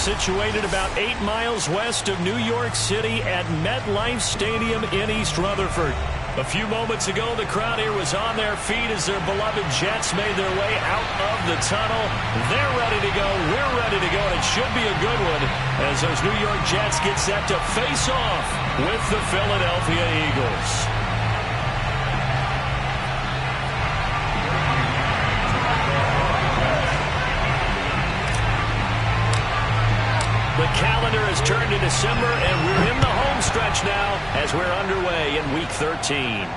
situated about 8 miles west of New York City at MetLife Stadium in East Rutherford. A few moments ago, the crowd here was on their feet as their beloved Jets made their way out of the tunnel. They're ready to go. We're ready to go, and it should be a good one as those New York Jets get set to face off with the Philadelphia Eagles. The calendar has turned to December, and we're in the home stretch now as we're underway in Week 13.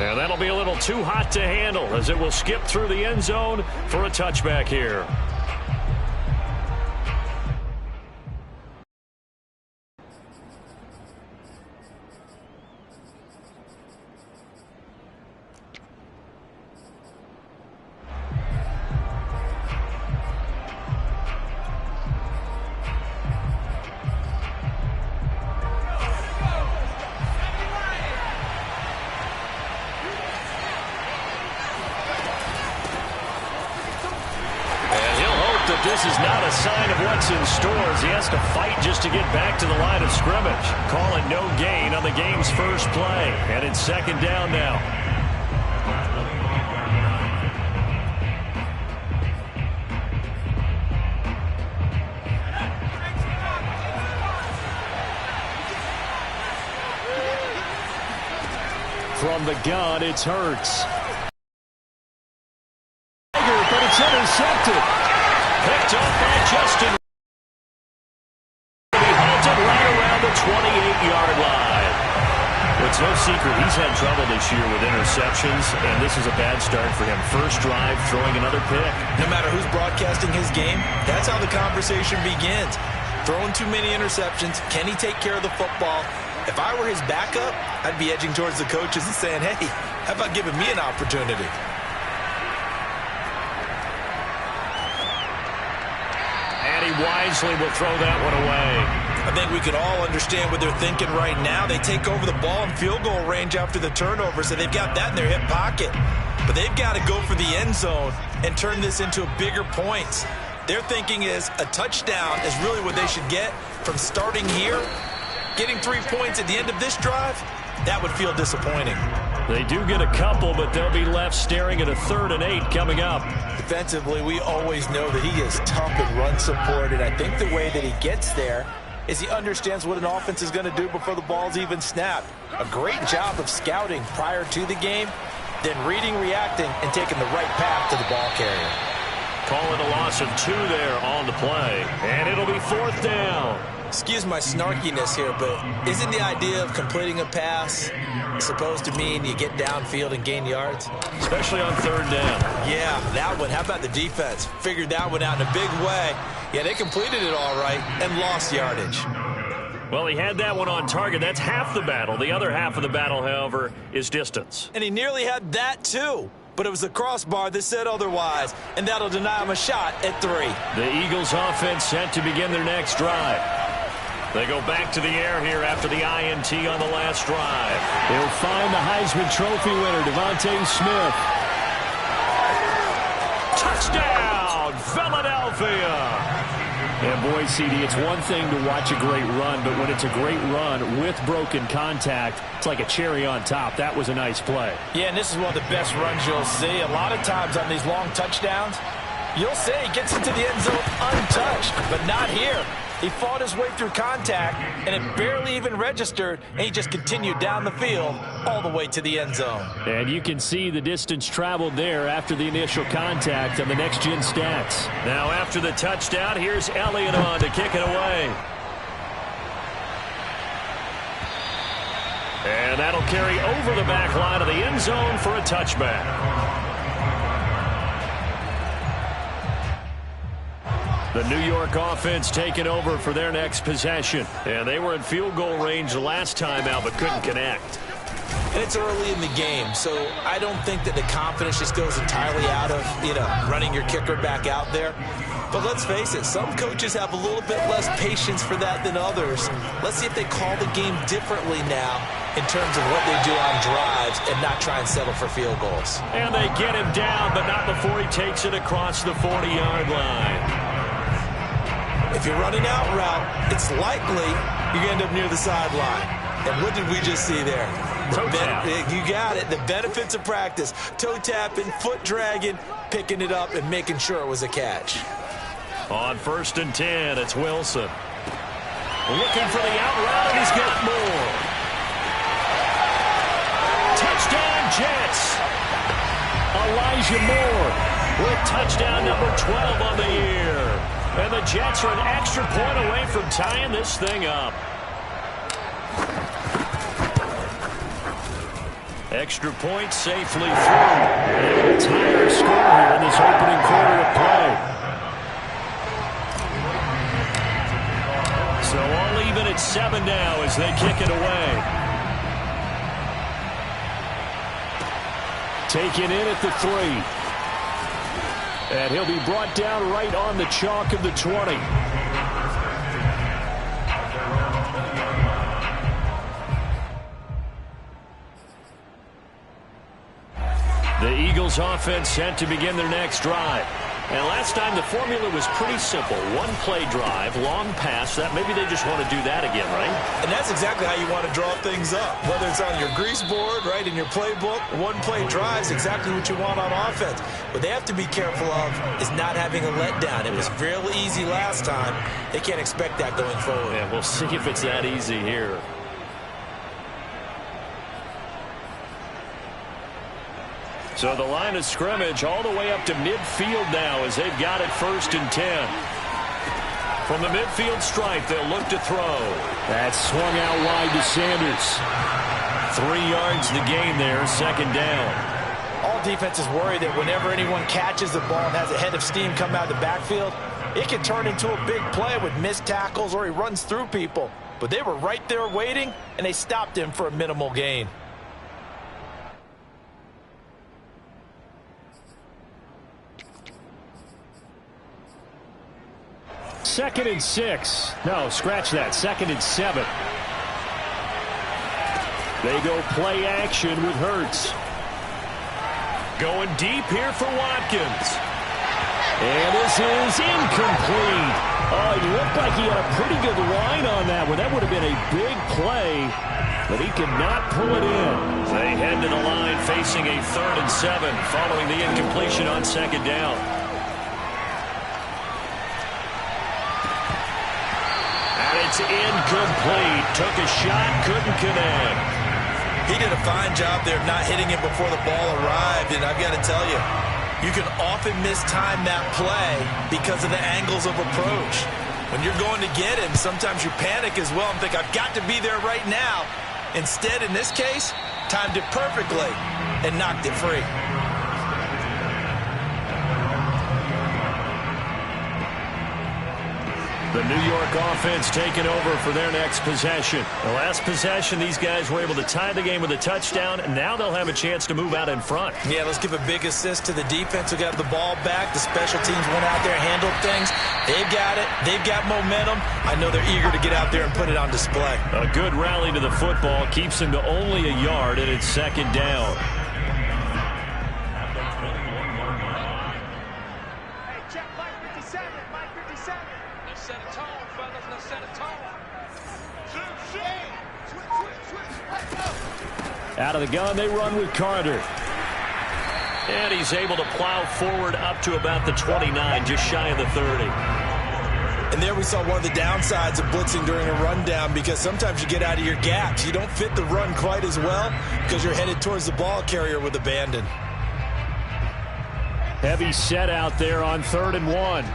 And that'll be a little too hot to handle as it will skip through the end zone for a touchback here. This is not a sign of what's in store as he has to fight just to get back to the line of scrimmage. Calling no gain on the game's first play. And it's second down now. From the gun, it's Hurts. But it's intercepted. Picked up by Justin. He halted right around the 28-yard line. Well, it's no secret he's had trouble this year with interceptions, and this is a bad start for him. First drive, throwing another pick. No matter who's broadcasting his game, that's how the conversation begins. Throwing too many interceptions. Can he take care of the football? If I were his backup, I'd be edging towards the coaches and saying, hey, how about giving me an opportunity? He wisely will throw that one away. I think we can all understand what they're thinking right now. They take over the ball in field goal range after the turnover, so they've got that in their hip pocket. But they've got to go for the end zone and turn this into bigger points. Their thinking is a touchdown is really what they should get from starting here. Getting 3 points at the end of this drive, that would feel disappointing. They do get a couple, but they'll be left staring at a 3rd and 8 coming up. Defensively, we always know that he is tough in run support, and I think the way that he gets there is he understands what an offense is going to do before the ball's even snapped. A great job of scouting prior to the game, then reading, reacting, and taking the right path to the ball carrier. Call it a loss of 2 there on the play, and it'll be 4th down. Excuse my snarkiness here, but isn't the idea of completing a pass supposed to mean you get downfield and gain yards? Especially on 3rd down. Yeah, that one. How about the defense? Figured that one out in a big way. Yeah, they completed it all right and lost yardage. Well, he had that one on target. That's half the battle. The other half of the battle, however, is distance. And he nearly had that, too. But it was the crossbar that said otherwise, and that'll deny him a shot at 3. The Eagles offense set to begin their next drive. They go back to the air here after the INT on the last drive. They'll find the Heisman Trophy winner, Devontae Smith. Touchdown, Philadelphia! And boy, CD, it's one thing to watch a great run, but when it's a great run with broken contact, it's like a cherry on top. That was a nice play. Yeah, and this is one of the best runs you'll see. A lot of times on these long touchdowns, you'll see he gets into the end zone untouched, but not here. He fought his way through contact, and it barely even registered, and he just continued down the field all the way to the end zone. And you can see the distance traveled there after the initial contact on the next-gen stats. Now, after the touchdown, here's Elliott on to kick it away. And that'll carry over the back line of the end zone for a touchback. The New York offense taking over for their next possession. And they were in field goal range the last time out, but couldn't connect. And it's early in the game, so I don't think that the confidence just goes entirely out of, running your kicker back out there. But let's face it, some coaches have a little bit less patience for that than others. Let's see if they call the game differently now in terms of what they do on drives and not try and settle for field goals. And they get him down, but not before he takes it across the 40-yard line. If you're running out route, it's likely you end up near the sideline. And what did we just see there? You got it. The benefits of practice. Toe tapping, foot dragging, picking it up, and making sure it was a catch. On 1st and 10, it's Wilson. Looking for the out route, and he's got more. Touchdown, Jets. Elijah Moore with touchdown number 12 on the year. And the Jets are an extra point away from tying this thing up. Extra point safely through. And a tie our score here in this opening quarter of play. So all even at 7 now as they kick it away. Taken in at the 3. And he'll be brought down right on the chalk of the 20. The Eagles offense set to begin their next drive. And last time the formula was pretty simple. One play drive, long pass. That maybe they just want to do that again, right? And that's exactly how you want to draw things up. Whether it's on your grease board, right, in your playbook, one play drive is exactly what you want on offense. What they have to be careful of is not having a letdown. It was real easy last time. They can't expect that going forward. Yeah, we'll see if it's that easy here. So the line of scrimmage all the way up to midfield now as they've got it 1st and 10. From the midfield stripe, they'll look to throw. That's swung out wide to Sanders. 3 yards the gain there, 2nd down. All defenses worry that whenever anyone catches the ball and has a head of steam come out of the backfield, it can turn into a big play with missed tackles or he runs through people. But they were right there waiting, and they stopped him for a minimal gain. Second and 6. No, scratch that. 2nd and 7. They go play action with Hurts. Going deep here for Watkins. And this is incomplete. Oh, it looked like he had a pretty good line on that one. That would have been a big play, but he could not pull it in. They head to the line facing a 3rd and 7 following the incompletion on 2nd down. It's incomplete. Took a shot, couldn't connect. He did a fine job there of not hitting it before the ball arrived, and I've got to tell you, you can often mistime that play because of the angles of approach. When you're going to get him, sometimes you panic as well and think, I've got to be there right now. Instead, in this case, timed it perfectly and knocked it free. The New York offense taking over for their next possession. The last possession, these guys were able to tie the game with a touchdown, and now they'll have a chance to move out in front. Yeah, let's give a big assist to the defense who got the ball back. The special teams went out there and handled things. They've got it. They've got momentum. I know they're eager to get out there and put it on display. A good rally to the football keeps them to only a yard, and it's 2nd down. Out of the gun, they run with Carter. And he's able to plow forward up to about the 29, just shy of the 30. And there we saw one of the downsides of blitzing during a rundown, because sometimes you get out of your gaps. You don't fit the run quite as well because you're headed towards the ball carrier with abandon. Heavy set out there on 3rd and 1.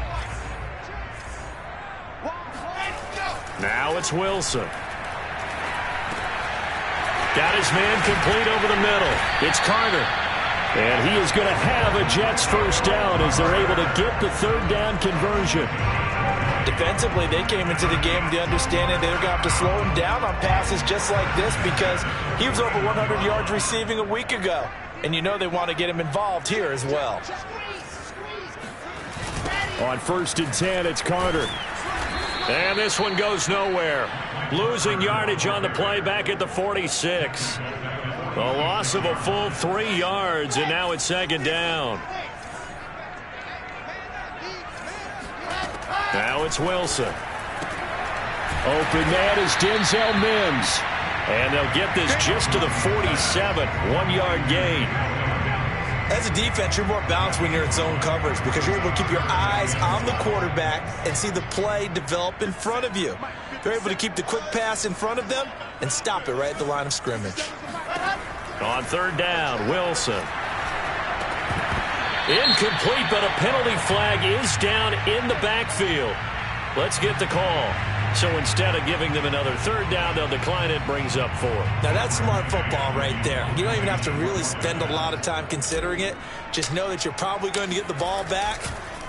Now it's Wilson. Got his man complete over the middle. It's Carter. And he is going to have a Jets 1st down as they're able to get the 3rd down conversion. Defensively, they came into the game with the understanding they're going to have to slow him down on passes just like this, because he was over 100 yards receiving a week ago. And you know they want to get him involved here as well. On 1st and 10, it's Carter. And this one goes nowhere. Losing yardage on the play back at the 46. A loss of a full 3 yards, and now it's 2nd down. Now it's Wilson. Open man is Denzel Mims. And they'll get this just to the 47. 1-yard gain. As a defense, you're more balanced when you're in zone coverage because you're able to keep your eyes on the quarterback and see the play develop in front of you. You're able to keep the quick pass in front of them and stop it right at the line of scrimmage. On third down, Wilson. Incomplete, but a penalty flag is down in the backfield. Let's get the call. So instead of giving them another third down, they'll decline it, brings up 4. Now that's smart football right there. You don't even have to really spend a lot of time considering it. Just know that you're probably going to get the ball back.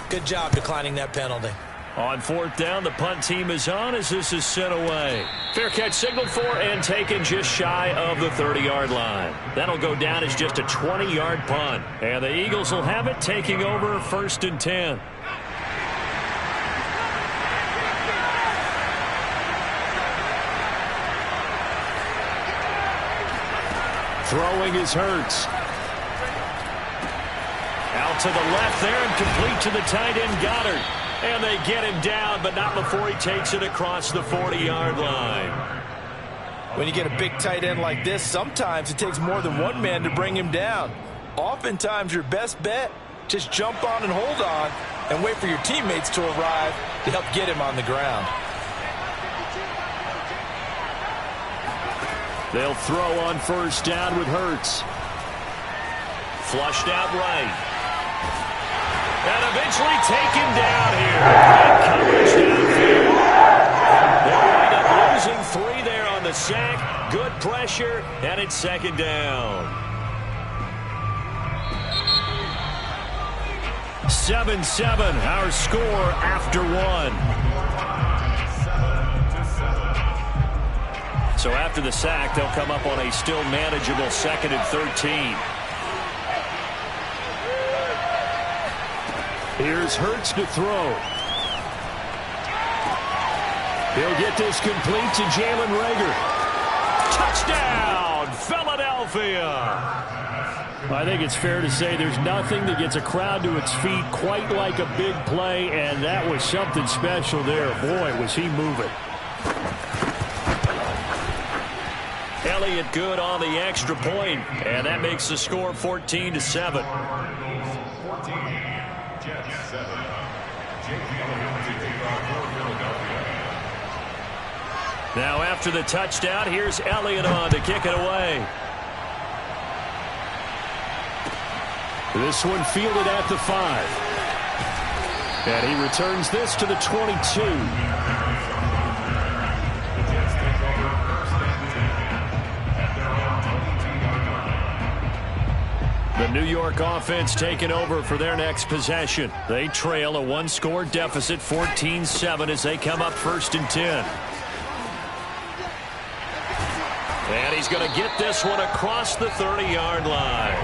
Good job declining that penalty. On fourth down, the punt team is on as this is sent away. Fair catch signaled for and taken just shy of the 30-yard line. That'll go down as just a 20-yard punt. And the Eagles will have it, taking over 1st and 10. Throwing is Hurts. Out to the left there and complete to the tight end Goddard. And they get him down, but not before he takes it across the 40-yard line. When you get a big tight end like this, sometimes it takes more than one man to bring him down. Oftentimes your best bet, just jump on and hold on and wait for your teammates to arrive to help get him on the ground. They'll throw on first down with Hurts. Flushed out right. And eventually taken down here. And coverage downfield. They'll wind up losing 3 there on the sack. Good pressure, and it's 2nd down. 7-7, our score after 1. So after the sack, they'll come up on a still manageable 2nd and 13. Here's Hurts to throw. He'll get this complete to Jalen Reagor. Touchdown, Philadelphia! I think it's fair to say there's nothing that gets a crowd to its feet quite like a big play, and that was something special there. Boy, was he moving. Elliott good on the extra point, and that makes the score 14-7. Now after the touchdown, here's Elliott on to kick it away. This one fielded at the 5. And he returns this to the 22. The New York offense taking over for their next possession. They trail a 1-score deficit, 14-7, as they come up 1st and 10. And he's going to get this one across the 30-yard line.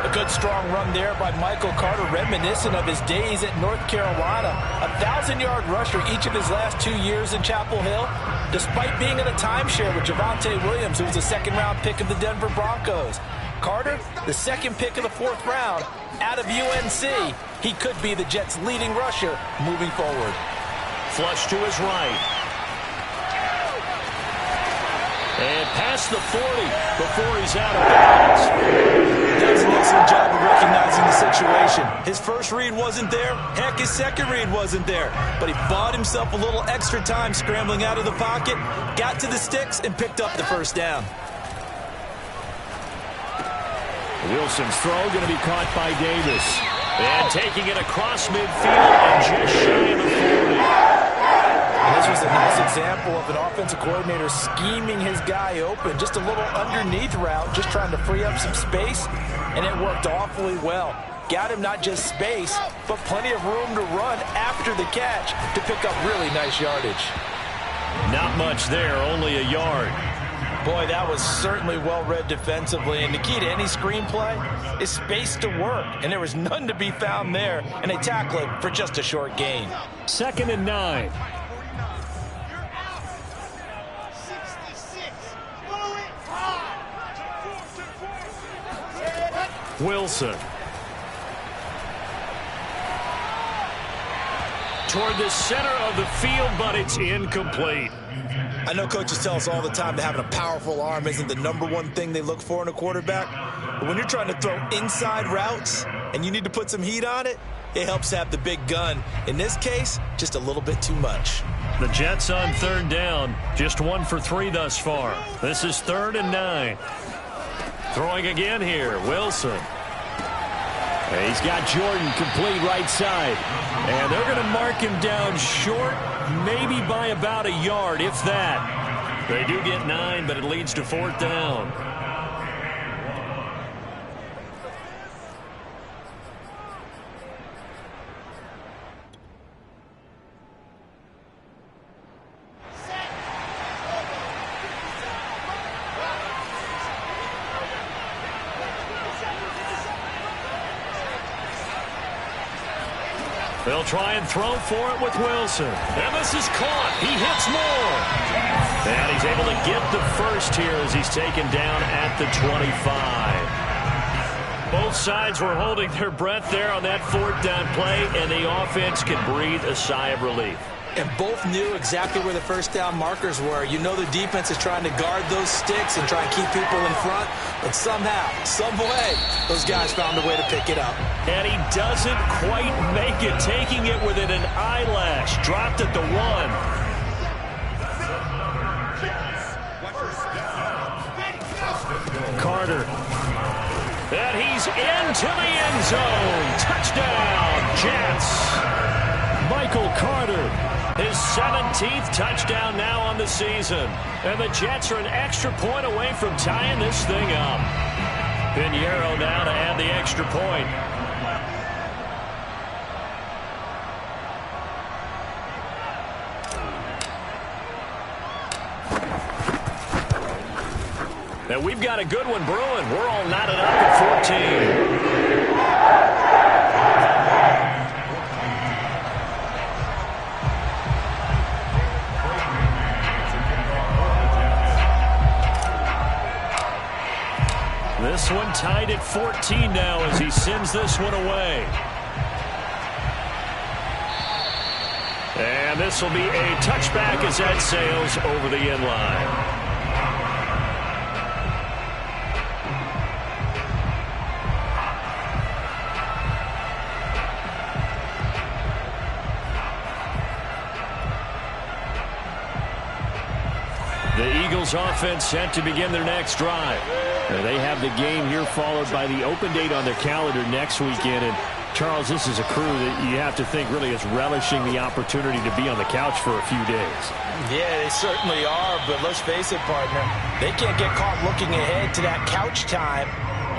A good strong run there by Michael Carter, reminiscent of his days at North Carolina. A 1,000-yard rusher each of his last 2 years in Chapel Hill, despite being in a timeshare with Javonte Williams, who was a second-round pick of the Denver Broncos. Carter, the 2nd pick of the 4th round, out of UNC. He could be the Jets' leading rusher moving forward. Flush to his right. And past the 40 before he's out of bounds. Does an excellent job of recognizing the situation. His first read wasn't there. Heck, his second read wasn't there. But he bought himself a little extra time scrambling out of the pocket, got to the sticks, and picked up the 1st down. Wilson's throw going to be caught by Davis. And taking it across midfield and just shy of the 40. And this was a nice example of an offensive coordinator scheming his guy open. Just a little underneath route, just trying to free up some space, and it worked awfully well. Got him not just space, but plenty of room to run after the catch to pick up really nice yardage. Not much there, only a yard. Boy, that was certainly well-read defensively, and the key to any screenplay is space to work, and there was none to be found there, and they tackle it for just a short gain. 2nd and 9. Wilson. toward the center of the field, but it's incomplete. I know coaches tell us all the time that having a powerful arm isn't the #1 thing they look for in a quarterback. But when you're trying to throw inside routes and you need to put some heat on it, it helps have the big gun. In this case, just a little bit too much. The Jets on 3rd down. Just 1 for 3 thus far. This is 3rd and 9. Throwing again here, Wilson. He's got Jordan complete right side. And they're going to mark him down short, maybe by about a yard, if that. They do get 9, but it leads to 4th down. They'll try and throw for it with Wilson. And this is caught. He hits more. And he's able to get the first here as he's taken down at the 25. Both sides were holding their breath there on that 4th down play, and the offense can breathe a sigh of relief. And both knew exactly where the first down markers were. You know the defense is trying to guard those sticks and try and keep people in front. But somehow, some way, those guys found a way to pick it up. And he doesn't quite make it, taking it within an eyelash. Dropped at the 1. Carter. And he's into the end zone. Touchdown, Jets. Michael Carter. His 17th touchdown now on the season. And the Jets are an extra point away from tying this thing up. Pinheiro now to add the extra point. And we've got a good one brewing. We're all knotted up at 14. This one tied at 14 now as he sends this one away. And this will be a touchback as that sails over the end line. The Eagles offense set to begin their next drive. They have the game here followed by the open date on their calendar next weekend. And Charles, this is a crew that you have to think really is relishing the opportunity to be on the couch for a few days. Yeah, they certainly are, but let's face it, partner. They can't get caught looking ahead to that couch time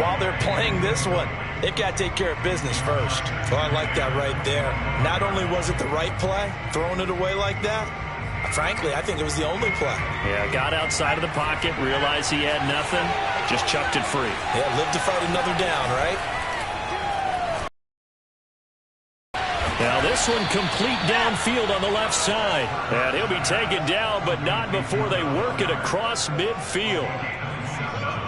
while they're playing this one. They've got to take care of business first. Well, I like that right there. Not only was it the right play, throwing it away like that, frankly, I think it was the only play. Yeah, got outside of the pocket, realized he had nothing, just chucked it free. Yeah, live to fight another down, right? Now this one complete downfield on the left side. And he'll be taken down, but not before they work it across midfield.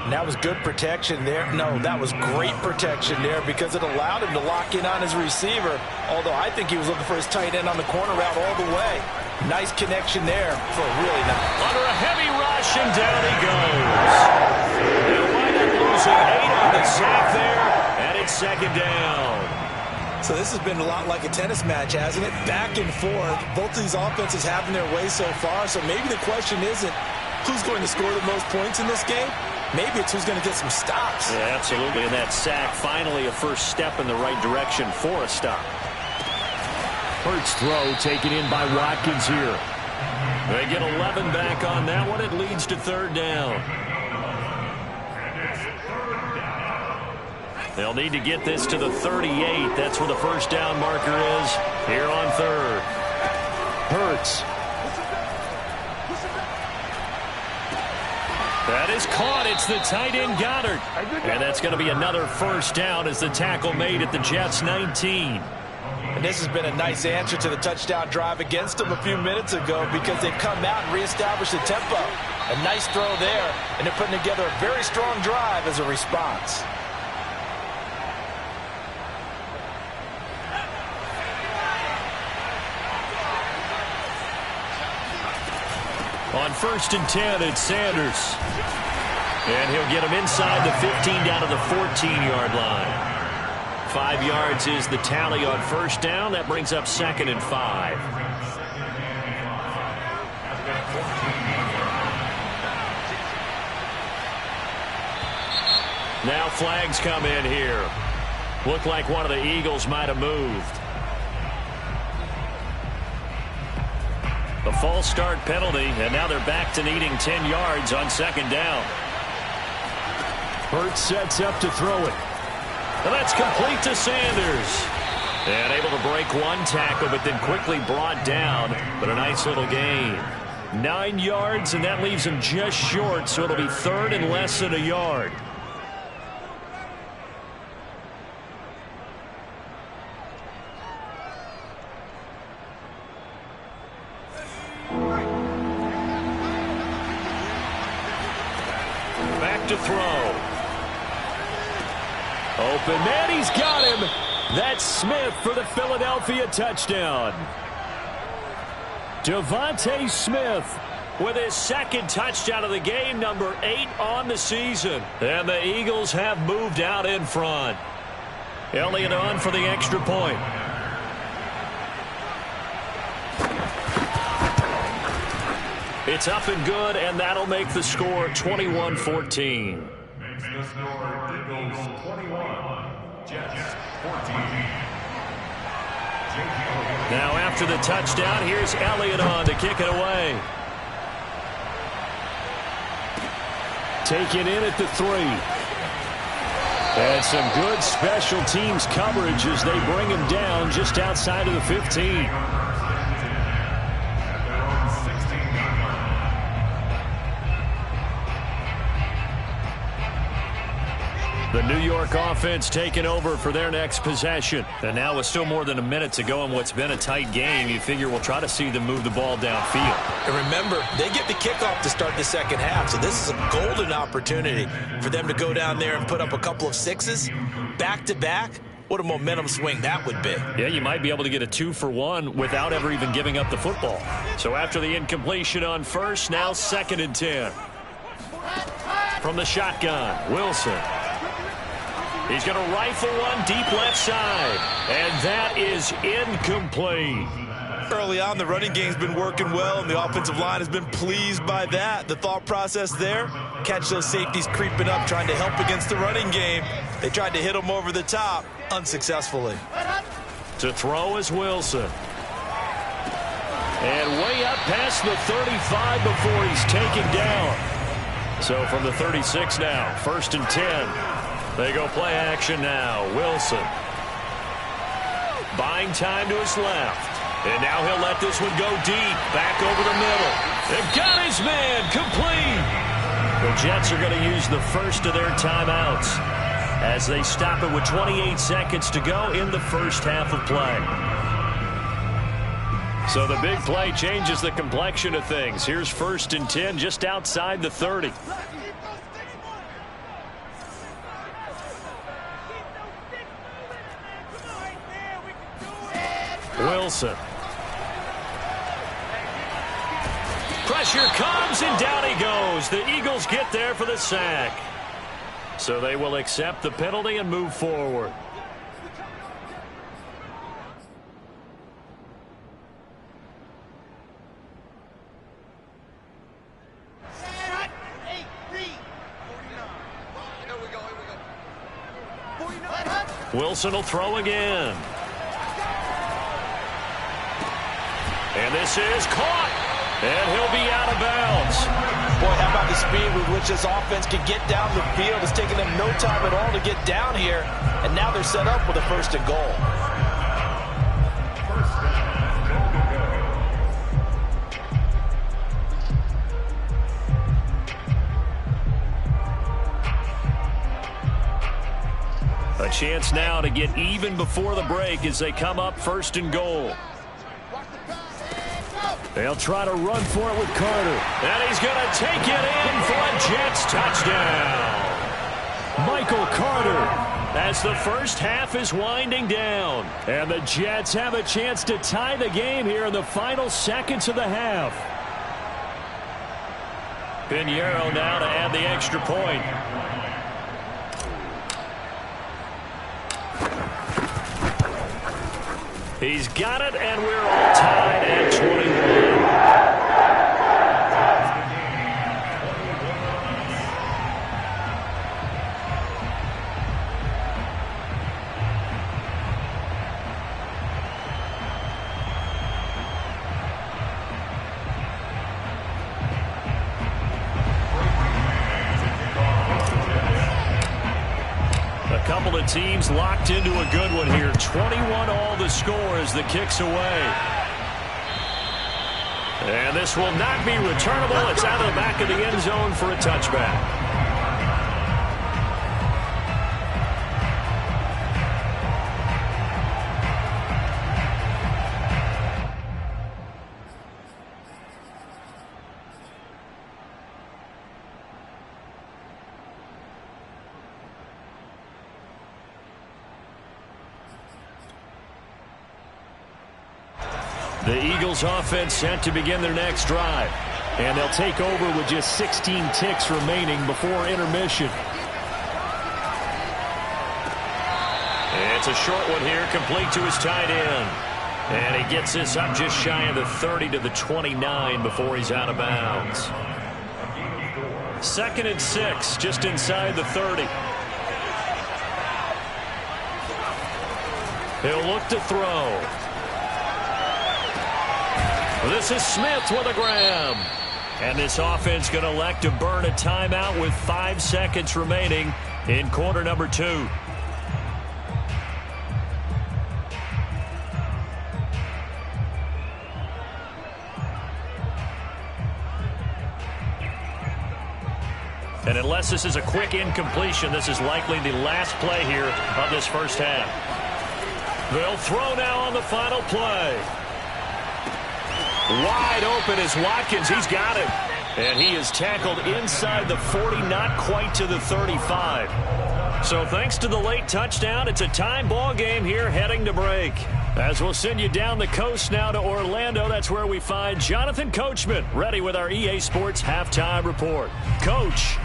And that was good protection there. No, that was great protection there because it allowed him to lock in on his receiver. Although I think he was looking for his tight end on the corner route all the way. Nice connection there for really nice. Under a heavy rush, and down he goes. They'll wind up losing 8 on the sack there, and it's 2nd down. So this has been a lot like a tennis match, hasn't it? Back and forth. Both of these offenses having their way so far. So maybe the question isn't who's going to score the most points in this game. Maybe it's who's going to get some stops. Yeah, absolutely. And that sack, finally a first step in the right direction for a stop. Hurts throw taken in by Watkins here. They get 11 back on that one. It leads to 3rd down. They'll need to get this to the 38. That's where the first down marker is here on 3rd. Hurts. That is caught. It's the tight end Goddard. And that's going to be another first down as the tackle made at the Jets 19. And this has been a nice answer to the touchdown drive against them a few minutes ago because they've come out and reestablished the tempo. A nice throw there, and they're putting together a very strong drive as a response. On 1st and 10, it's Sanders. And he'll get him inside the 15 down to the 14-yard line. 5 yards is the tally on 1st down. That brings up 2nd and 5. Now flags come in here. Looked like one of the Eagles might have moved. A false start penalty, and now they're back to needing 10 yards on 2nd down. Hurts sets up to throw it. And that's complete to Sanders. And able to break one tackle, but then quickly brought down. But a nice little gain. 9 yards, and that leaves him just short, so it'll be 3rd and less than a yard. Back to throw. Open man, he's got him. That's Smith for the Philadelphia touchdown. Devontae Smith with his 2nd touchdown of the game, number 8 on the season. And the Eagles have moved out in front. Elliott on for the extra point. It's up and good, and that'll make the score 21-14. Makes the score Eagles 21, Jets 14. Now after the touchdown, here's Elliott on to kick it away. Taken in at the 3. And some good special teams coverage as they bring him down just outside of the 15. The New York offense taking over for their next possession. And now with still more than a minute to go in what's been a tight game, you figure we'll try to see them move the ball downfield. And remember, they get the kickoff to start the 2nd half, so this is a golden opportunity for them to go down there and put up a couple of 6s back-to-back. What a momentum swing that would be. Yeah, you might be able to get a 2-for-1 without ever even giving up the football. So after the incompletion on 1st, now 2nd and 10. From the shotgun, Wilson. He's going to rifle one deep left side. And that is incomplete. Early on, the running game's been working well, and the offensive line has been pleased by that. The thought process there, catch those safeties creeping up, trying to help against the running game. They tried to hit them over the top, unsuccessfully. To throw is Wilson. And way up past the 35 before he's taken down. So from the 36 now, 1st and 10. They go play action now. Wilson. Buying time to his left. And now he'll let this one go deep. Back over the middle. They've got his man. Complete. The Jets are going to use the first of their timeouts as they stop it with 28 seconds to go in the 1st half of play. So the big play changes the complexion of things. Here's 1st and 10 just outside the 30. Wilson. Pressure comes, and down he goes. The Eagles get there for the sack. So they will accept the penalty and move forward. Wilson will throw again. And this is caught. And he'll be out of bounds. Boy, how about the speed with which this offense can get down the field? It's taken them no time at all to get down here. And now they're set up with a 1st and goal. A chance now to get even before the break as they come up 1st and goal. They'll try to run for it with Carter. And he's going to take it in for a Jets touchdown. Michael Carter as the 1st half is winding down. And the Jets have a chance to tie the game here in the final seconds of the half. Pinheiro now to add the extra point. He's got it, and we're all tied at 21. Couple of teams locked into a good one here. 21 all the score as the kick's away. And this will not be returnable. It's out of the back of the end zone for a touchback. The Eagles offense set to begin their next drive. And they'll take over with just 16 ticks remaining before intermission. It's a short one here, complete to his tight end. And he gets this up just shy of the 30 to the 29 before he's out of bounds. 2nd and 6, just inside the 30. He'll look to throw. This is Smith with a grab. And this offense going to elect to burn a timeout with 5 seconds remaining in quarter number 2. And unless this is a quick incompletion, this is likely the last play here of this first half. They'll throw now on the final play. Wide open is Watkins. He's got it. And he is tackled inside the 40, not quite to the 35. So thanks to the late touchdown, it's a time ball game here heading to break. As we'll send you down the coast now to Orlando, that's where we find Jonathan Coachman ready with our EA Sports Halftime Report. Coach.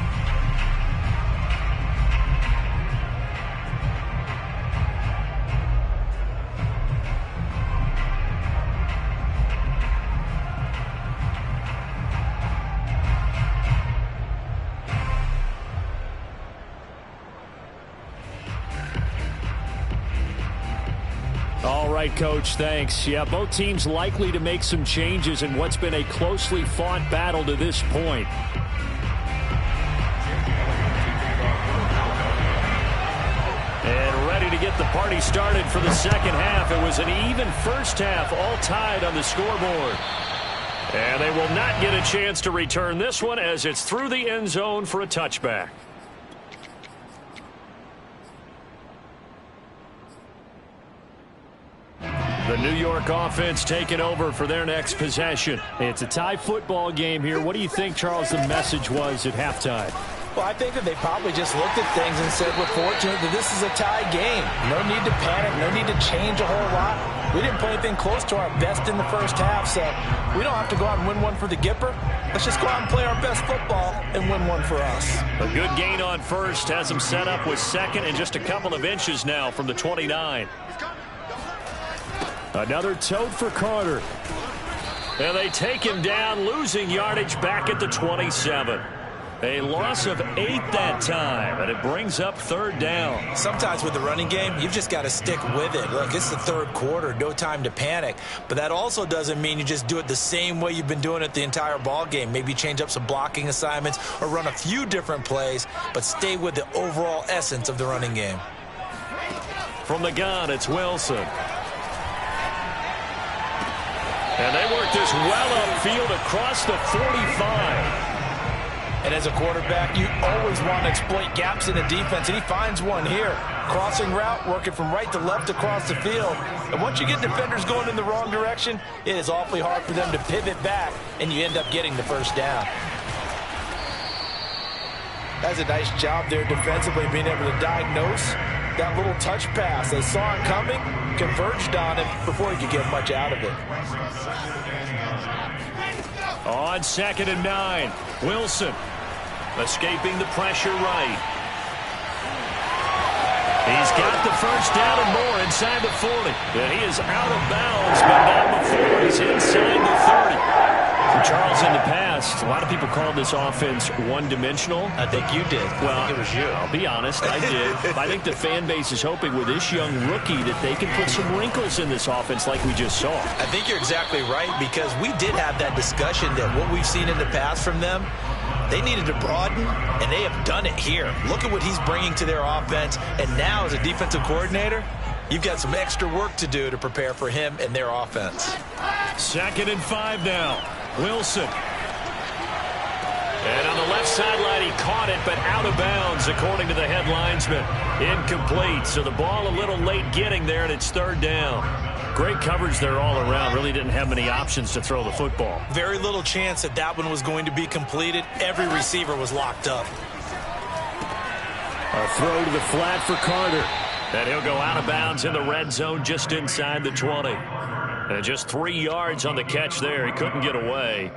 All right, Coach, thanks. Yeah, both teams likely to make some changes in what's been a closely fought battle to this point. And ready to get the party started for the second half. It was an even first half, all tied on the scoreboard. And they will not get a chance to return this one as it's through the end zone for a touchback. The New York offense taking over for their next possession. It's a tie football game here. What do you think, Charles, the message was at halftime? Well, I think that they probably just looked at things and said, we're fortunate that this is a tie game. No need to panic, no need to change a whole lot. We didn't play anything close to our best in the first half, so we don't have to go out and win one for the Gipper. Let's just go out and play our best football and win one for us. A good gain on first has them set up with second and just a couple of inches now from the 29. Another tote for Carter. And they take him down, losing yardage back at the 27. A loss of 8 that time, and it brings up third down. Sometimes with the running game, you've just got to stick with it. Look, it's the third quarter, no time to panic. But that also doesn't mean you just do it the same way you've been doing it the entire ball game. Maybe change up some blocking assignments or run a few different plays, but stay with the overall essence of the running game. From the gun, it's Wilson. And they work this well upfield across the 45. And as a quarterback, you always want to exploit gaps in the defense, and he finds one here. Crossing route, working from right to left across the field. And once you get defenders going in the wrong direction, it is awfully hard for them to pivot back, and you end up getting the first down. That's a nice job there defensively, being able to diagnose that little touch pass. They saw it coming, converged on it before he could get much out of it. On 2nd and 9, Wilson escaping the pressure right. He's got the first down and more inside the 40. And he is out of bounds, but not before he's inside the 30. Charles, in the past, a lot of people called this offense one-dimensional. I think you did. Well, I think it was you. I'll be honest, I did. I think the fan base is hoping with this young rookie that they can put some wrinkles in this offense like we just saw. I think you're exactly right, because we did have that discussion that what we've seen in the past from them, they needed to broaden, and they have done it here. Look at what he's bringing to their offense, and now as a defensive coordinator, you've got some extra work to do to prepare for him and their offense. 2nd and 5 now. Wilson. And on the left sideline, he caught it, but out of bounds, according to the head linesman. Incomplete, so the ball a little late getting there, and it's 3rd down. Great coverage there all around. Really didn't have many options to throw the football. Very little chance that that one was going to be completed. Every receiver was locked up. A throw to the flat for Carter. And he'll go out of bounds in the red zone just inside the 20. And just 3 yards on the catch there. He couldn't get away.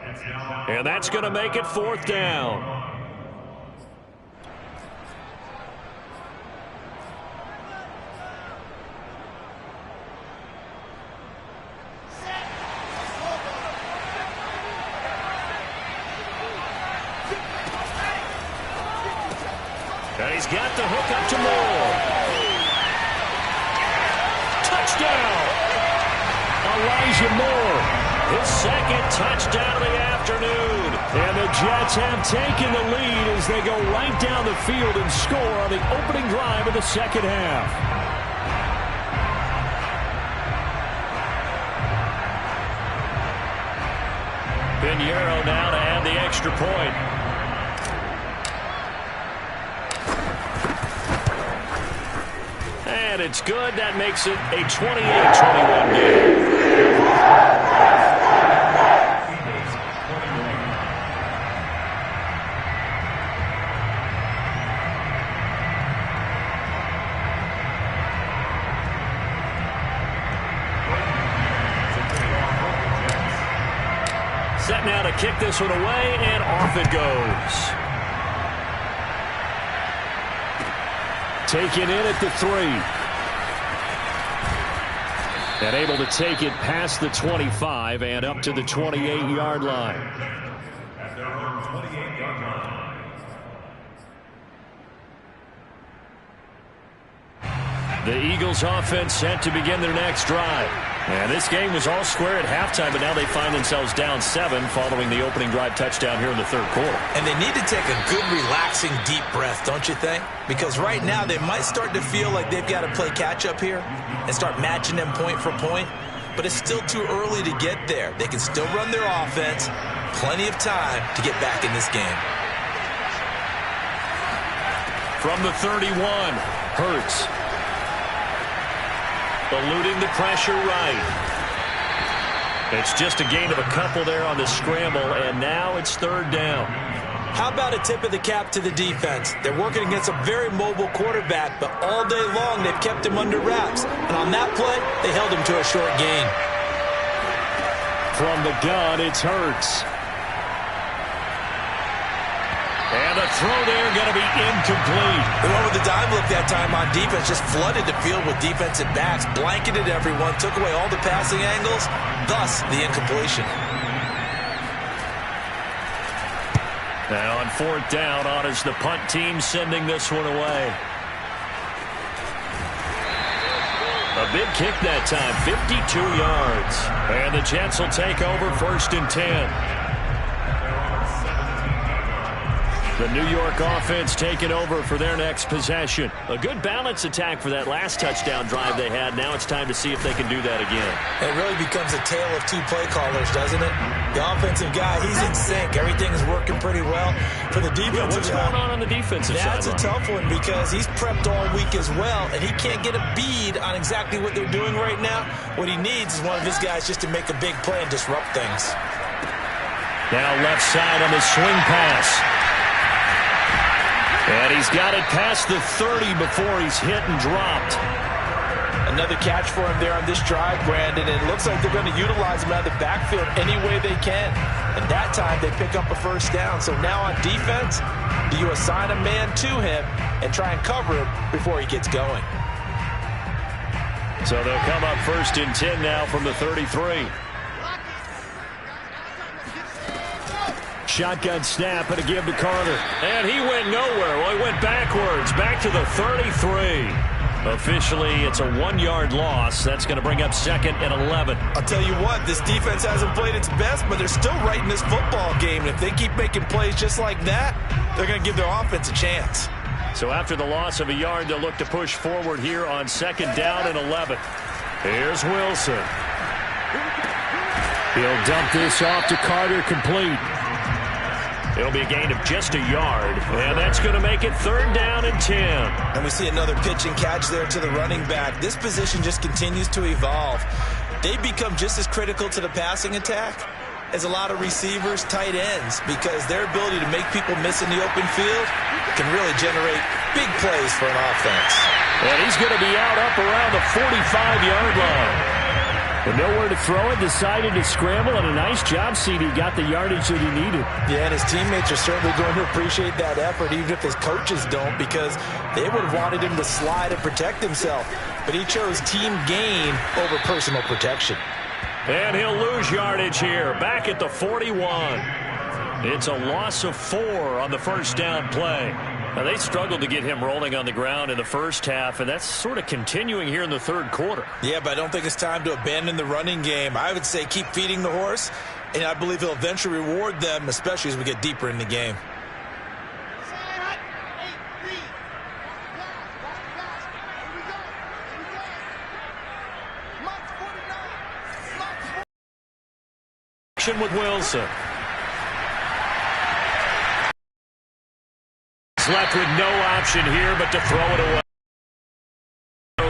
And that's going to make it 4th down. And he's got the hook up to Moore. Touchdown! Elijah Moore, his 2nd touchdown of the afternoon. And the Jets have taken the lead as they go right down the field and score on the opening drive of the 2nd half. Pinheiro now to add the extra point. And it's good. That makes it a 28-21 game. Set now to kick this one away, and off it goes. Taken in at the 3. And able to take it past the 25 and up to the 28-yard line. At their own 28-yard line. The Eagles offense set to begin their next drive. And this game was all square at halftime, but now they find themselves down 7 following the opening drive touchdown here in the 3rd quarter. And they need to take a good, relaxing, deep breath, don't you think? Because right now they might start to feel like they've got to play catch-up here and start matching them point for point. But it's still too early to get there. They can still run their offense. Plenty of time to get back in this game. From the 31, Hurts. Eluding the pressure right. It's just a gain of a couple there on the scramble, and now it's 3rd down. How about a tip of the cap to the defense? They're working against a very mobile quarterback, but all day long they've kept him under wraps. And on that play, they held him to a short gain. From the gun, it's Hurts. And the throw there going to be incomplete. The one with the dime look that time on defense just flooded the field with defensive backs, blanketed everyone, took away all the passing angles, thus the incompletion. Now on 4th down, on is the punt team sending this one away. A big kick that time, 52 yards. And the Jets will take over 1st and 10. The New York offense taking over for their next possession. A good balance attack for that last touchdown drive they had. Now it's time to see if they can do that again. It really becomes a tale of 2 play callers, doesn't it? The offensive guy, he's in sync. Everything's working pretty well. For the defensive guy, what's going on the defensive side? That's a tough one because he's prepped all week as well, and he can't get a bead on exactly what they're doing right now. What he needs is one of his guys just to make a big play and disrupt things. Now left side on the swing pass. And he's got it past the 30 before he's hit and dropped. Another catch for him there on this drive, Brandon, and it looks like they're going to utilize him out of the backfield any way they can. And that time they pick up a first down. So now on defense, do you assign a man to him and try and cover him before he gets going? So they'll come up 1st and 10 now from the 33. Shotgun snap and a give to Carter. And he went nowhere. Well, he went backwards, back to the 33. Officially, it's a 1-yard loss. That's going to bring up 2nd and 11. I'll tell you what, this defense hasn't played its best, but they're still right in this football game. And if they keep making plays just like that, they're going to give their offense a chance. So after the loss of a yard, they'll look to push forward here on 2nd down and 11. Here's Wilson. He'll dump this off to Carter, complete. It'll be a gain of just a yard, and that's going to make it 3rd down and 10. And we see another pitch and catch there to the running back. This position just continues to evolve. They become just as critical to the passing attack as a lot of receivers, tight ends, because their ability to make people miss in the open field can really generate big plays for an offense. And he's going to be out up around the 45-yard line. But nowhere to throw it, decided to scramble, and a nice job, CD. Got the yardage that he needed. Yeah, and his teammates are certainly going to appreciate that effort, even if his coaches don't, because they would have wanted him to slide and protect himself. But he chose team gain over personal protection. And he'll lose yardage here, back at the 41. It's a loss of 4 on the first down play. Now, they struggled to get him rolling on the ground in the first half, and that's sort of continuing here in the third quarter. Yeah, but I don't think it's time to abandon the running game. I would say keep feeding the horse, and I believe he'll eventually reward them, especially as we get deeper in the game. With Wilson. Left with no option here but to throw it away.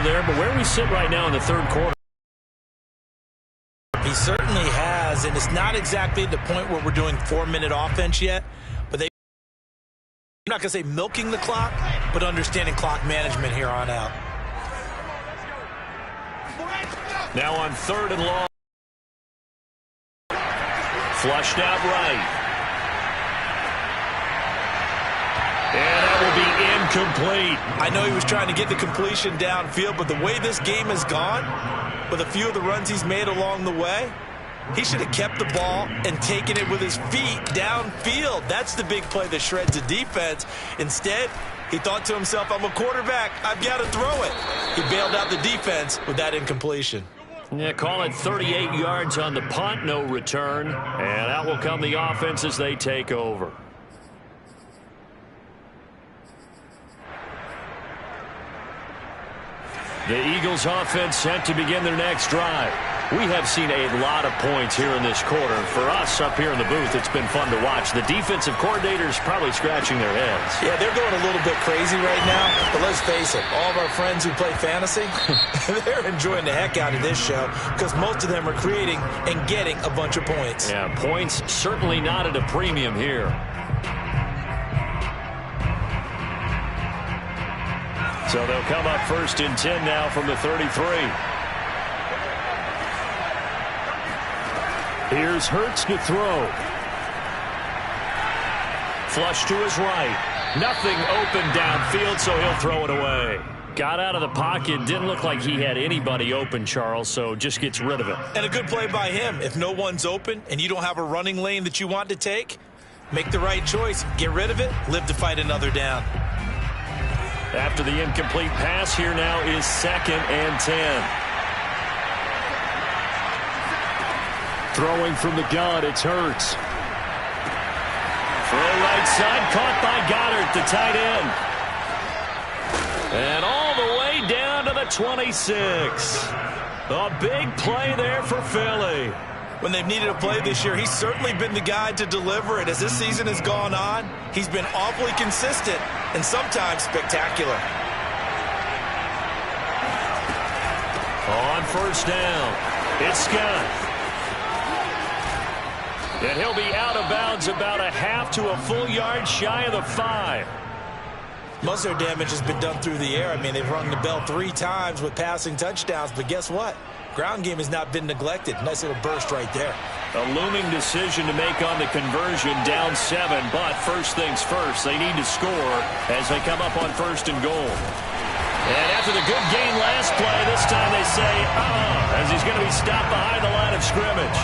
There, but where we sit right now in the third quarter. He certainly has, and it's not exactly the point where we're doing 4-minute offense yet, but I'm not going to say milking the clock, but understanding clock management here on out. Now on 3rd and long. Flushed out right. And that will be incomplete. I know he was trying to get the completion downfield, but the way this game has gone, with a few of the runs he's made along the way, he should have kept the ball and taken it with his feet downfield. That's the big play that shreds the defense. Instead, he thought to himself, I'm a quarterback, I've got to throw it. He bailed out the defense with that incompletion. Yeah, call it 38 yards on the punt, no return. And out will come the offense as they take over. The Eagles offense set to begin their next drive. We have seen a lot of points here in this quarter. For us up here in the booth, it's been fun to watch. The defensive coordinators probably scratching their heads. Yeah, they're going a little bit crazy right now. But let's face it, all of our friends who play fantasy, they're enjoying the heck out of this show because most of them are creating and getting a bunch of points. Yeah, points certainly not at a premium here. So they'll come up 1st and 10 now from the 33. Here's Hurts to throw. Flush to his right. Nothing open downfield, so he'll throw it away. Got out of the pocket. Didn't look like he had anybody open, Charles, so just gets rid of it. And a good play by him. If no one's open and you don't have a running lane that you want to take, make the right choice. Get rid of it. Live to fight another down. After the incomplete pass, here now is 2nd and 10. Throwing from the gun, it's Hurts. Throw right side, caught by Goddard, the tight end. And all the way down to the 26. A big play there for Philly. When they've needed a play this year, he's certainly been the guy to deliver it. As this season has gone on, he's been awfully consistent and sometimes spectacular. On 1st down, it's Scott. And he'll be out of bounds about a half to a full yard shy of the 5. Most of their damage has been done through the air. I mean, they've rung the bell 3 times with passing touchdowns, but guess what? Ground game has not been neglected. Nice little burst right there. A looming decision to make on the conversion, down 7, but first things first, they need to score as they come up on 1st and goal. And after the good gain last play, this time they say, as he's going to be stopped behind the line of scrimmage.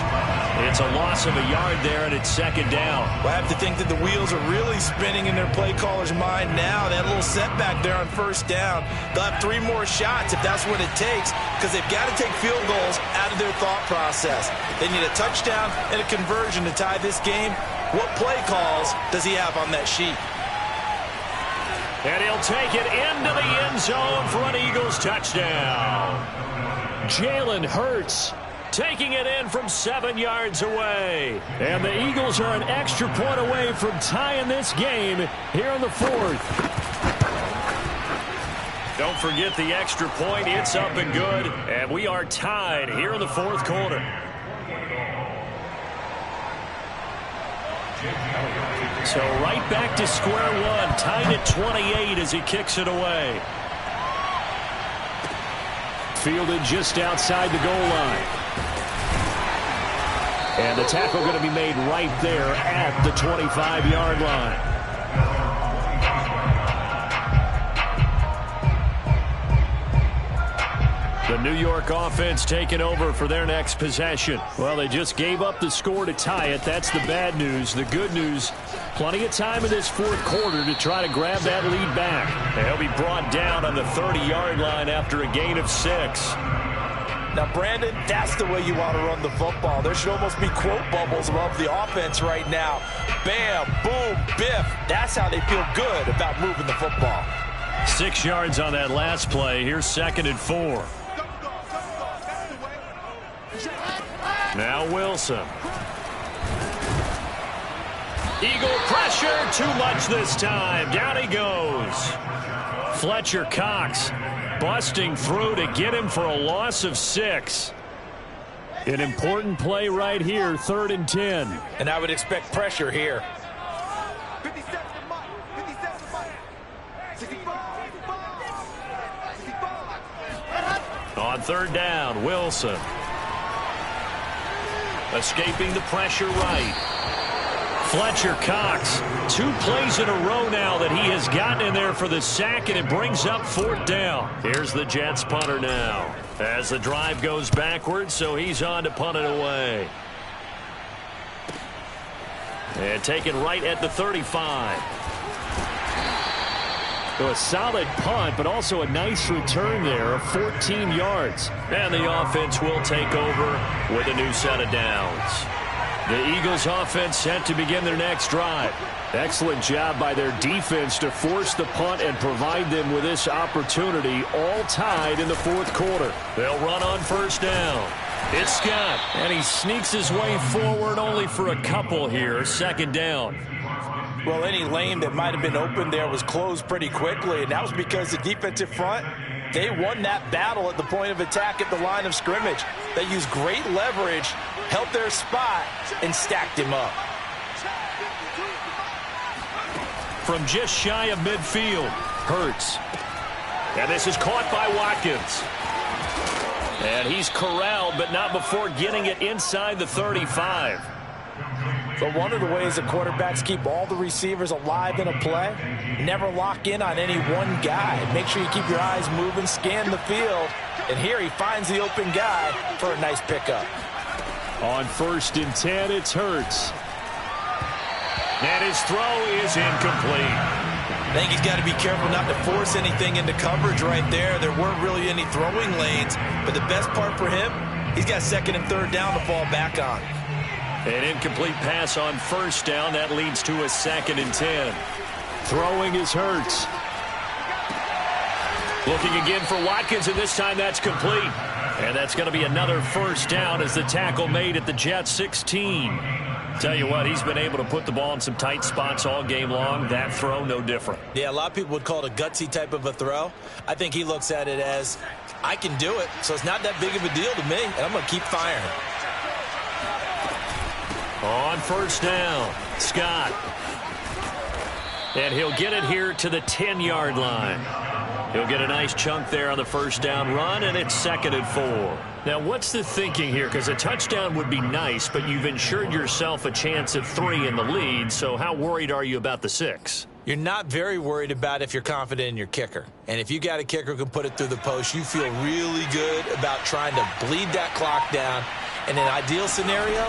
It's a loss of a yard there, and it's 2nd down. Well, I have to think that the wheels are really spinning in their play caller's mind now. That little setback there on 1st down. They'll have 3 more shots if that's what it takes, because they've got to take field goals out of their thought process. They need a touchdown and a conversion to tie this game. What play calls does he have on that sheet? And he'll take it into the end zone for an Eagles touchdown. Jalen Hurts taking it in from 7 yards away. And the Eagles are an extra point away from tying this game here in the 4th. Don't forget the extra point. It's up and good. And we are tied here in the 4th quarter. So right back to square one. Tied at 28 as he kicks it away. Fielded just outside the goal line. And the tackle going to be made right there at the 25-yard line. The New York offense taking over for their next possession. Well, they just gave up the score to tie it. That's the bad news. The good news, plenty of time in this 4th quarter to try to grab that lead back. They'll be brought down on the 30-yard line after a gain of 6. Now, Brandon, that's the way you want to run the football. There should almost be quote bubbles above the offense right now. Bam, boom, biff. That's how they feel good about moving the football. 6 yards on that last play. Here's 2nd and 4. Now Wilson. Eagle pressure, too much this time. Down he goes. Fletcher Cox busting through to get him for a loss of 6. An important play right here, 3rd and 10. And I would expect pressure here. On 3rd down, Wilson. Escaping the pressure right. Fletcher Cox, 2 plays in a row now that he has gotten in there for the sack, and it brings up 4th down. Here's the Jets punter now as the drive goes backwards, so he's on to punt it away. And taken right at the 35. So a solid punt, but also a nice return there of 14 yards. And the offense will take over with a new set of downs. The Eagles offense set to begin their next drive. Excellent job by their defense to force the punt and provide them with this opportunity, all tied in the 4th quarter. They'll run on 1st down. It's Scott, and he sneaks his way forward only for a couple here. 2nd down. Well, any lane that might have been open there was closed pretty quickly, and that was because the defensive front, they won that battle at the point of attack at the line of scrimmage. They used great leverage, held their spot, and stacked him up. From just shy of midfield, Hurts. And this is caught by Watkins. And he's corralled, but not before getting it inside the 35. So one of the ways that quarterbacks keep all the receivers alive in a play, never lock in on any one guy. Make sure you keep your eyes moving, scan the field. And here he finds the open guy for a nice pickup. On 1st and 10, it's Hurts. And his throw is incomplete. I think he's got to be careful not to force anything into coverage right there. There weren't really any throwing lanes. But the best part for him, he's got 2nd and 3rd down to fall back on. An incomplete pass on 1st down. That leads to a 2nd and 10. Throwing is Hurts. Looking again for Watkins, and this time that's complete. And that's going to be another 1st down as the tackle made at the Jets 16. Tell you what, he's been able to put the ball in some tight spots all game long. That throw, no different. Yeah, a lot of people would call it a gutsy type of a throw. I think he looks at it as, I can do it, so it's not that big of a deal to me, and I'm going to keep firing. On 1st down, Scott. And he'll get it here to the 10-yard line. He'll get a nice chunk there on the first down run, and it's 2nd and 4. Now, what's the thinking here? Because a touchdown would be nice, but you've ensured yourself a chance at 3 in the lead, so how worried are you about the 6? You're not very worried about if you're confident in your kicker. And if you got a kicker who can put it through the post, you feel really good about trying to bleed that clock down. In an ideal scenario,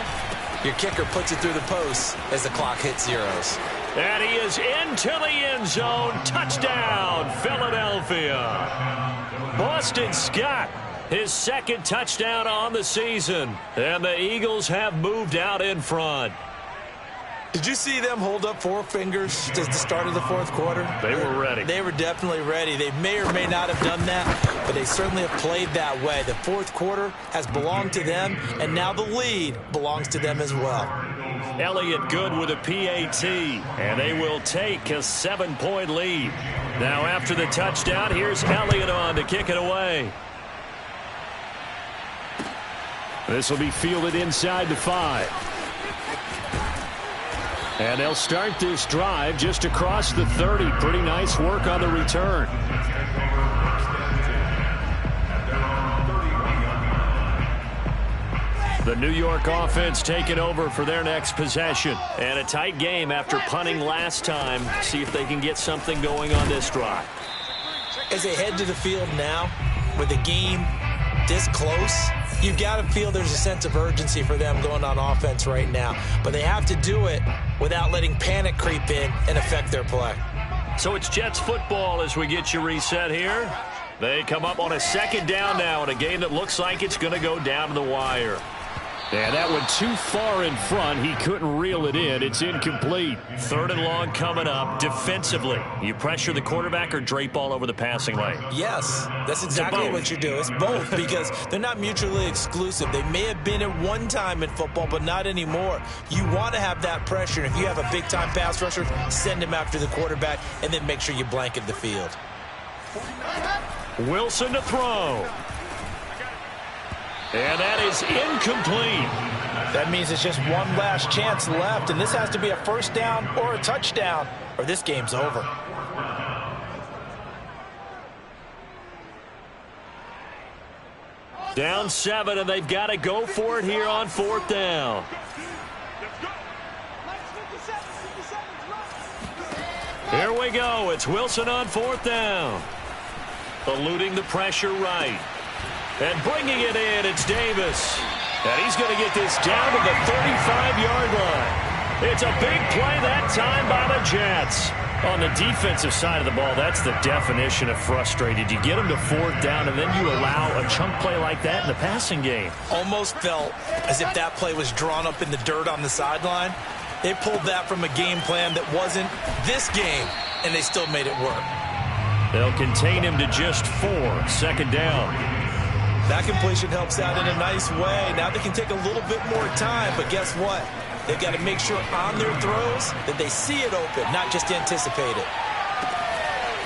your kicker puts it through the post as the clock hits zeros. And he is into the end zone. Touchdown, Philadelphia. Boston Scott, his 2nd touchdown on the season. And the Eagles have moved out in front. Did you see them hold up 4 fingers at the start of the 4th quarter? They were ready. They were definitely ready. They may or may not have done that, but they certainly have played that way. The 4th quarter has belonged to them, and now the lead belongs to them as well. Elliott good with a PAT, and they will take a 7-point lead. Now after the touchdown, here's Elliott on to kick it away. This will be fielded inside the 5. And they'll start this drive just across the 30. Pretty nice work on the return. The New York offense taking over for their next possession. And a tight game after punting last time. See if they can get something going on this drive. As they head to the field now, with the game this close, you've got to feel there's a sense of urgency for them going on offense right now. But they have to do it without letting panic creep in and affect their play. So it's Jets football as we get you reset here. They come up on a 2nd down now in a game that looks like it's going to go down to the wire. And that one too far in front. He couldn't reel it in. It's incomplete. 3rd and long coming up. Defensively, you pressure the quarterback or drape all over the passing lane? Yes, that's exactly what you do. It's both because they're not mutually exclusive. They may have been at one time in football, but not anymore. You want to have that pressure. If you have a big-time pass rusher, send him after the quarterback, and then make sure you blanket the field. Wilson to throw. And that is incomplete. That means it's just one last chance left, and this has to be a 1st down or a touchdown, or this game's over. Down 7, and they've got to go for it here on 4th down. Here we go. It's Wilson on 4th down. Eluding the pressure right. And bringing it in, it's Davis. And he's going to get this down to the 35-yard line. It's a big play that time by the Jets. On the defensive side of the ball, that's the definition of frustrated. You get them to 4th down, and then you allow a chunk play like that in the passing game. Almost felt as if that play was drawn up in the dirt on the sideline. They pulled that from a game plan that wasn't this game, and they still made it work. They'll contain him to just 4. 2nd down. That completion helps out in a nice way. Now they can take a little bit more time, but guess what? They've got to make sure on their throws that they see it open, not just anticipate it.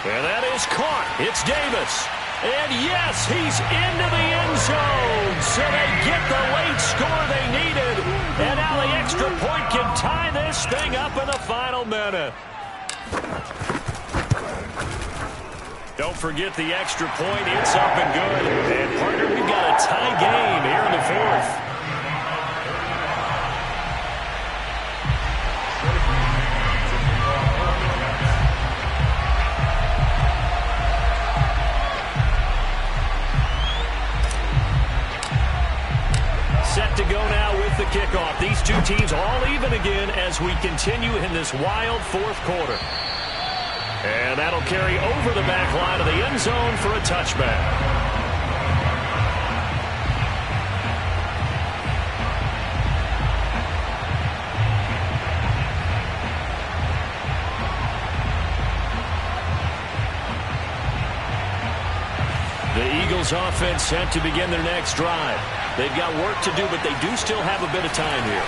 And that is caught. It's Davis. And yes, he's into the end zone. So they get the late score they needed. And now the extra point can tie this thing up in the final minute. Don't forget the extra point. It's up and good. And, partner, we've got a tie game here in the 4th. Set to go now with the kickoff. These two teams all even again as we continue in this wild 4th quarter. And that'll carry over the back line of the end zone for a touchback. The Eagles offense set to begin their next drive. They've got work to do, but they do still have a bit of time here.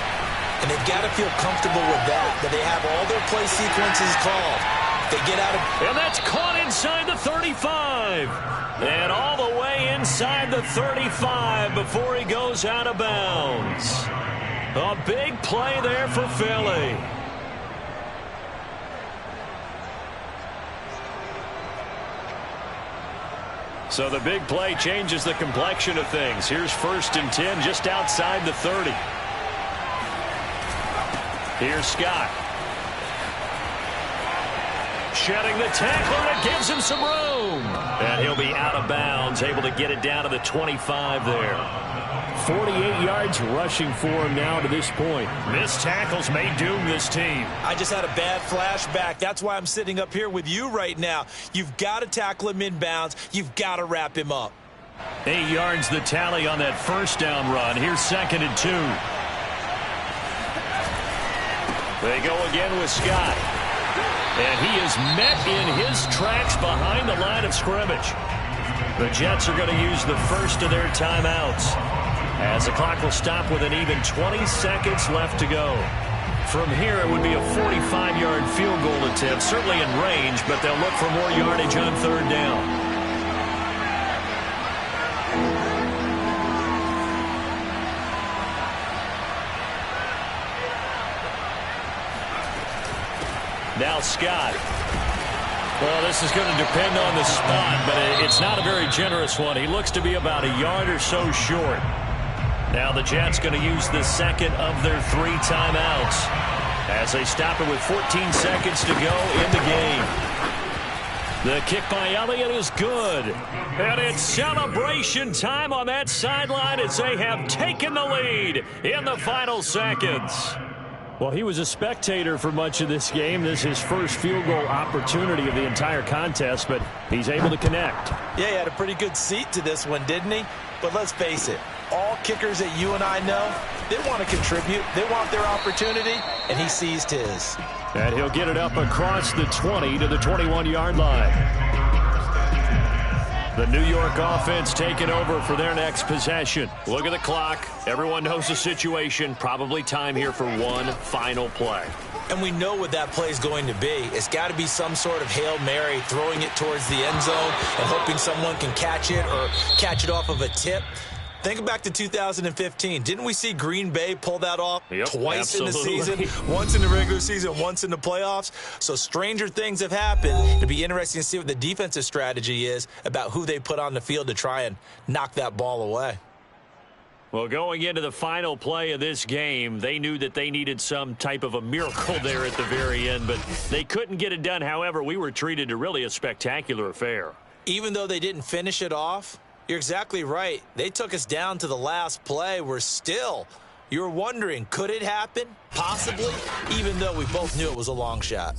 And they've got to feel comfortable with that they have all their play sequences called. They get out of... And that's caught inside the 35. And all the way inside the 35 before he goes out of bounds. A big play there for Philly. So the big play changes the complexion of things. Here's 1st and 10 just outside the 30. Here's Scott. Shedding the tackler, and it gives him some room. And he'll be out of bounds, able to get it down to the 25 there. 48 yards rushing for him now to this point. Missed tackles may doom this team. I just had a bad flashback. That's why I'm sitting up here with you right now. You've got to tackle him inbounds. You've got to wrap him up. 8 yards the tally on that 1st down run. Here's 2nd and 2. They go again with Scott. And he is met in his tracks behind the line of scrimmage. The Jets are going to use the first of their timeouts, as the clock will stop with an even 20 seconds left to go. From here, it would be a 45-yard field goal attempt, certainly in range, but they'll look for more yardage on 3rd down. Now Scott. Well, this is going to depend on the spot, but it's not a very generous one. He looks to be about a yard or so short. Now the Jets going to use the 2nd of their 3 timeouts as they stop it with 14 seconds to go in the game. The kick by Elliott is good. And it's celebration time on that sideline as they have taken the lead in the final seconds. Well, he was a spectator for much of this game. This is his first field goal opportunity of the entire contest, but he's able to connect. Yeah, he had a pretty good seat to this one, didn't he? But let's face it, all kickers that you and I know, they want to contribute. They want their opportunity, and he seized his. And he'll get it up across the 20 to the 21-yard line. The New York offense taking over for their next possession. Look at the clock. Everyone knows the situation. Probably time here for one final play. And we know what that play is going to be. It's got to be some sort of Hail Mary, throwing it towards the end zone and hoping someone can catch it or catch it off of a tip. Think back to 2015. Didn't we see Green Bay pull that off twice absolutely. in the season? Once in the regular season, once in the playoffs. So stranger things have happened. It'll be interesting to see what the defensive strategy is about who they put on the field to try and knock that ball away. Well, going into the final play of this game, they knew that they needed some type of a miracle there at the very end, but they couldn't get it done. However, we were treated to really a spectacular affair. Even though they didn't finish it off, you're exactly right. They took us down to the last play. You're wondering, could it happen? Possibly, even though we both knew it was a long shot.